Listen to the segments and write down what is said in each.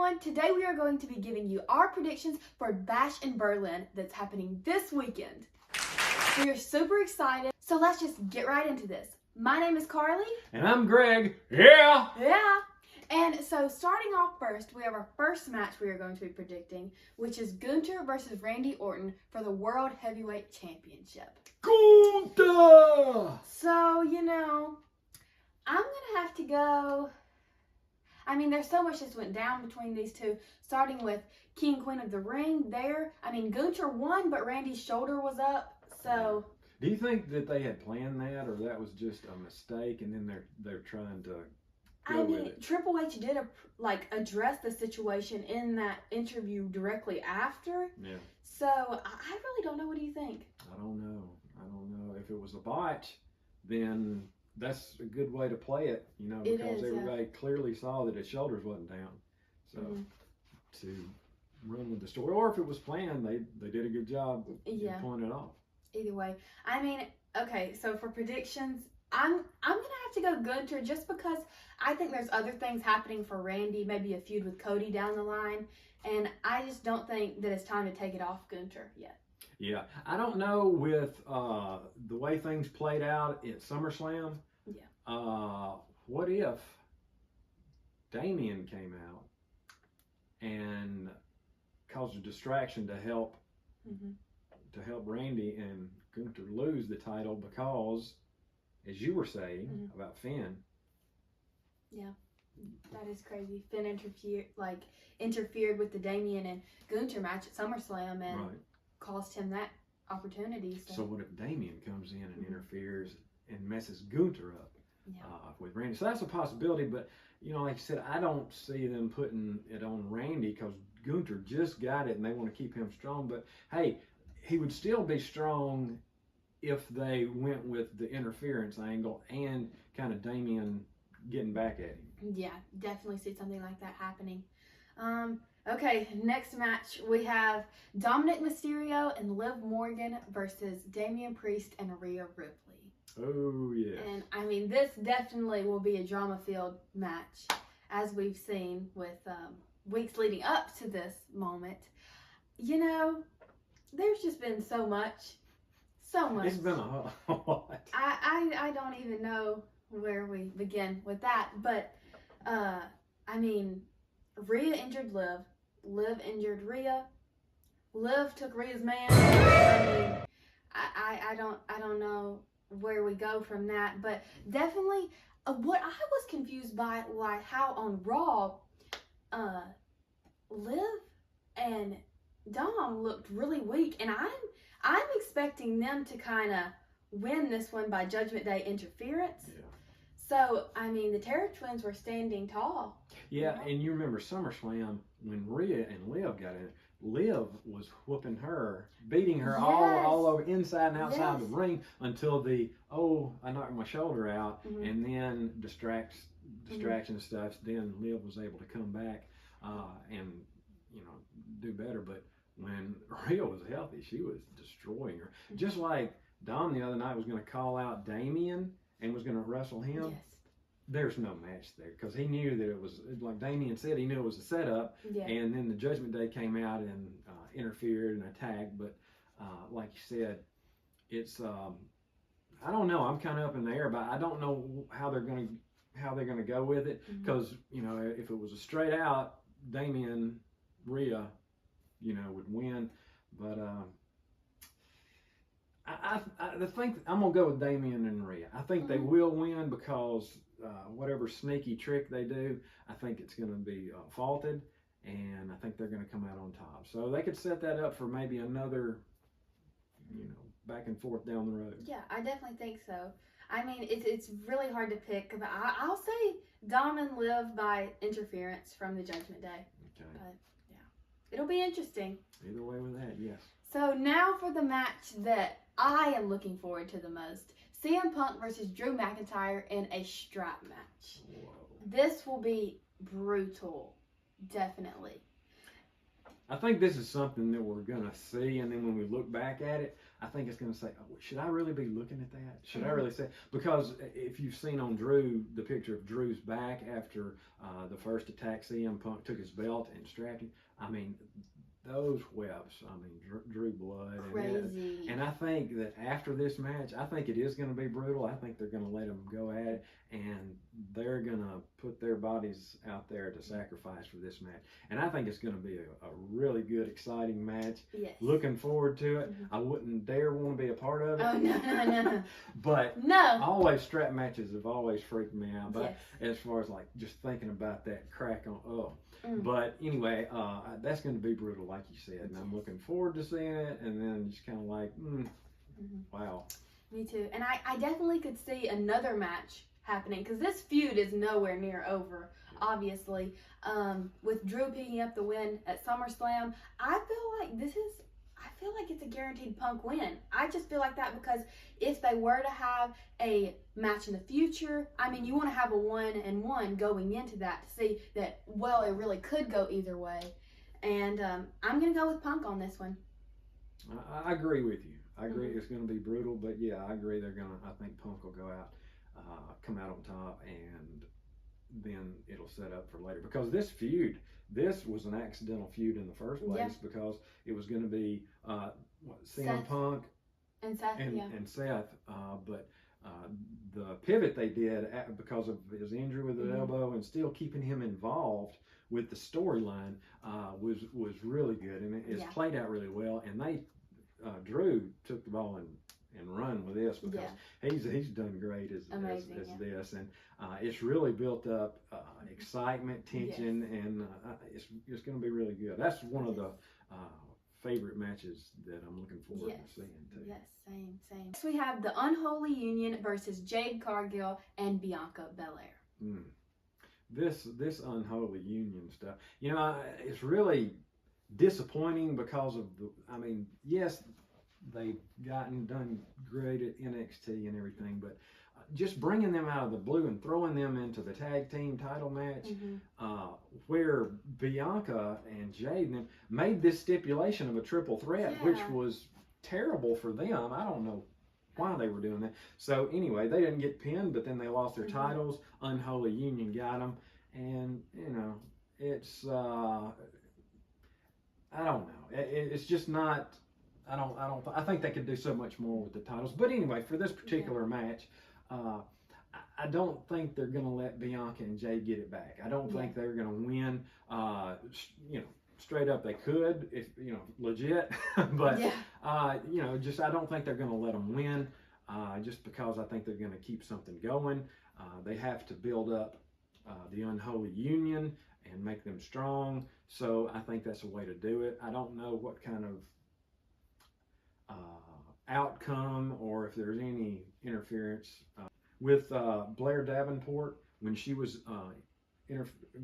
everyone, today we are going to be giving you our predictions for Bash in Berlin that's happening this weekend. We are super excited, so let's just get right into this. My name is Carly. And I'm Greg. Yeah! And so starting off first, we have our first match we are going to be predicting, which is Gunther versus Randy Orton for the World Heavyweight Championship. Gunther! So, I'm going to have to go... there's so much that went down between these two, starting with King, Queen of the Ring there. Gunther won, but Randy's shoulder was up, so... Do you think that they had planned that, or that was just a mistake, and then they're trying to go with it? Triple H did address the situation in that interview directly after. Yeah. So, I really don't know. What do you think? I don't know. If it was a botch, then that's a good way to play it, because everybody clearly saw that his shoulders wasn't down. So, to run with the story, or if it was planned, they did a good job pulling it off. Either way, okay, so for predictions, I'm gonna have to go Gunther just because I think there's other things happening for Randy, maybe a feud with Cody down the line, and I just don't think that it's time to take it off Gunther yet. Yeah, I don't know with the way things played out at SummerSlam. Yeah. What if Damien came out and caused a distraction to help Randy and Gunther lose the title because, as you were saying about Finn. Yeah, that is crazy. Finn interfered with the Damien and Gunther match at SummerSlam and caused him that opportunity. So what if Damien comes in and interferes and messes Gunther up with Randy? So that's a possibility, but like you said, I don't see them putting it on Randy because Gunther just got it and they want to keep him strong. But hey, he would still be strong if they went with the interference angle and kind of Damien getting back at him. Yeah, definitely see something like that happening. Okay, next match we have Dominik Mysterio and Liv Morgan versus Damien Priest and Rhea Ripley. Oh, yeah. And this definitely will be a drama-filled match, as we've seen with weeks leading up to this moment. There's just been so much. It's been a lot. I don't even know where we begin with that. But, Rhea injured Liv. Liv injured Rhea. Liv took Rhea's man. I don't know where we go from that. But definitely, what I was confused by, like how on Raw, Liv and Dom looked really weak, and I'm expecting them to kind of win this one by Judgment Day interference. Yeah. So, the Terror Twins were standing tall. Yeah, and you remember SummerSlam when Rhea and Liv got in. Liv was whooping her, beating her all over inside and outside the ring until I knocked my shoulder out, and then distraction stuff. Then Liv was able to come back and do better. But when Rhea was healthy, she was destroying her. Just like Dom the other night was going to call out Damien and was going to wrestle him. Yes. There's no match there because he knew that it was, like Damien said, he knew it was a setup. Yeah. And then the Judgment Day came out and interfered and attacked. But like you said, it's I don't know. I'm kind of up in the air, but I don't know how they're going to go with it because if it was a straight out Damien Rhea, would win. But I think I'm gonna go with Damien and Rhea. I think they will win because whatever sneaky trick they do, I think it's gonna be faulted, and I think they're gonna come out on top. So they could set that up for maybe another, back and forth down the road. Yeah, I definitely think so. It's really hard to pick, but I'll say Dom and Liv by interference from the Judgment Day. Okay. But yeah, it'll be interesting. Either way with that, yes. So now for the match that I am looking forward to the most. CM Punk versus Drew McIntyre in a strap match. Whoa. This will be brutal. Definitely. I think this is something that we're going to see, and then when we look back at it, I think it's going to say, oh, should I really be looking at that? Should I really say? Because if you've seen on Drew, the picture of Drew's back after the first attack, CM Punk took his belt and strapped him. I mean, those webs, I mean, drew blood. Crazy. And I think that after this match, I think it is going to be brutal. I think they're going to let them go at it, and they're going to put their bodies out there to sacrifice for this match. And I think it's going to be a really good, exciting match. Yes. Looking forward to it. I wouldn't dare want to be a part of it. Oh, no. But no. always strap matches have always freaked me out. But as far as like just thinking about that crack on, But anyway, that's going to be brutal, like you said, and I'm looking forward to seeing it. And then just kind of like, wow. Me too. And I definitely could see another match happening, because this feud is nowhere near over. Obviously, with Drew picking up the win at SummerSlam, I feel like it's a guaranteed Punk win. I just feel like that because if they were to have a match in the future, I mean, you want to have a 1-1 going into that to see that, well, it really could go either way. And I'm going to go with Punk on this one. I agree with you. I agree it's going to be brutal, but yeah, I agree I think Punk will go out, come out on top, and then it'll set up for later. Because this was an accidental feud in the first place because it was going to be CM Punk and Seth, and Seth, but the pivot they did because of his injury with the elbow and still keeping him involved with the storyline was really good, and it's played out really well. And they Drew took the ball and run with this because he's done great as this, and it's really built up excitement, tension, and it's going to be really good. That's one of the favorite matches that I'm looking forward to seeing too. Yes, same. Next we have the Unholy Union versus Jade, Cargill, and Bianca Belair. This Unholy Union stuff, it's really disappointing because of yes, they've done great at NXT and everything, but just bringing them out of the blue and throwing them into the tag team title match, where Bianca and Jade made this stipulation of a triple threat, which was terrible for them. I don't know why they were doing that. So anyway, they didn't get pinned, but then they lost their titles. Unholy Union got them, and it's I don't know. It's just not. I think they could do so much more with the titles. But anyway, for this particular match, I don't think they're going to let Bianca and Jade get it back. I don't think they're going to win. Straight up, they could if legit. But just I don't think they're going to let them win. Just because I think they're going to keep something going. They have to build up the Unholy Union and make them strong. So I think that's a way to do it. I don't know what kind of outcome or if there's any interference with Blair Davenport when she was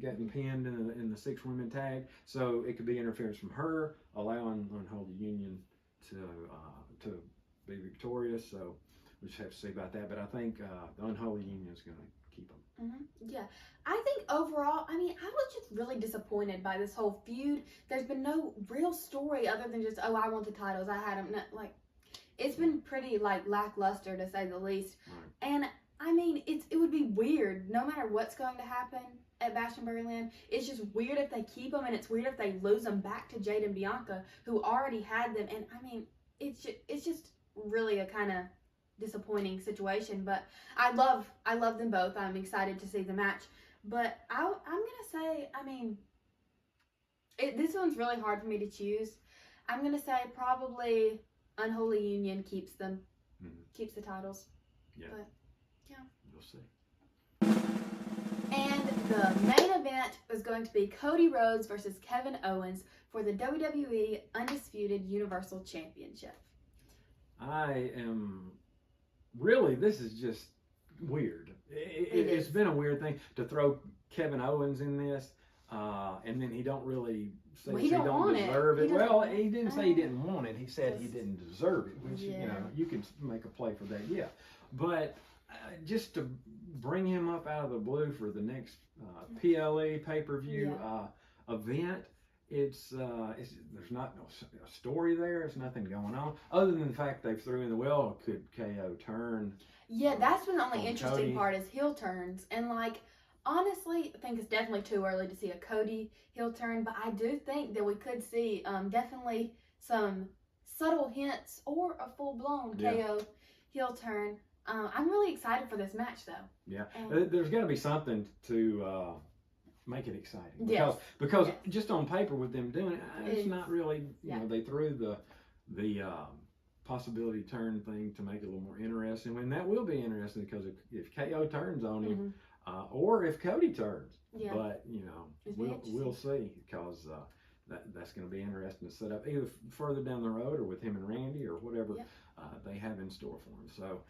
getting pinned in the 6-women tag. So it could be interference from her, allowing Unholy Union to be victorious. So we just have to see about that. But I think the Unholy Union is going to keep them. Yeah, I think overall, I was just really disappointed by this whole feud. There's been no real story other than just, I want the titles, I had them. It's been pretty lackluster to say the least. Right. And it would be weird no matter what's going to happen at Bash in Berlin. It's just weird if they keep them, and it's weird if they lose them back to Jade and Bianca, who already had them. And it's just really a kind of disappointing situation, but I love them both. I'm excited to see the match, but I'm gonna say, this one's really hard for me to choose. I'm gonna say probably Unholy Union keeps them, keeps the titles. Yeah, but we'll see. And the main event is going to be Cody Rhodes versus Kevin Owens for the WWE Undisputed Universal Championship. Really, this is just weird. It's been a weird thing to throw Kevin Owens in this, and then he don't really say he don't deserve it. Well, he didn't say he didn't want it. He said he didn't deserve it, which, you could make a play for that, But just to bring him up out of the blue for the next PLE pay-per-view event, there's not a story there. There's nothing going on other than the fact they threw in the well. Could KO turn? Yeah, that's been the only interesting Cody. part is heel turns. And like, honestly, I think it's definitely too early to see a Cody heel turn, but I do think that we could see definitely some subtle hints or a full-blown KO heel turn. I'm really excited for this match, though. Yeah, there's got to be something to make it exciting. Because just on paper with them doing it, it's not really. You know, they threw the possibility turn thing to make it a little more interesting. And that will be interesting because if KO turns on him, or if Cody turns. Yeah. But you know, we'll see because that's going to be interesting to set up either further down the road or with him and Randy or whatever they have in store for him. So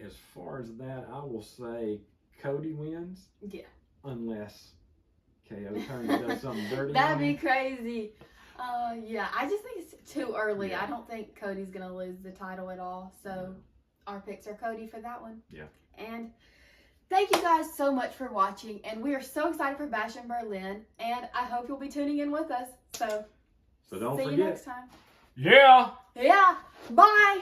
as far as that, I will say Cody wins. Yeah. Unless KO turns and does something dirty. That'd be crazy. Yeah, I just think it's too early. Yeah. I don't think Cody's going to lose the title at all. So our picks are Cody for that one. Yeah. And thank you guys so much for watching. And we are so excited for Bash in Berlin. And I hope you'll be tuning in with us. So don't forget. See you next time. Yeah. Yeah. Bye.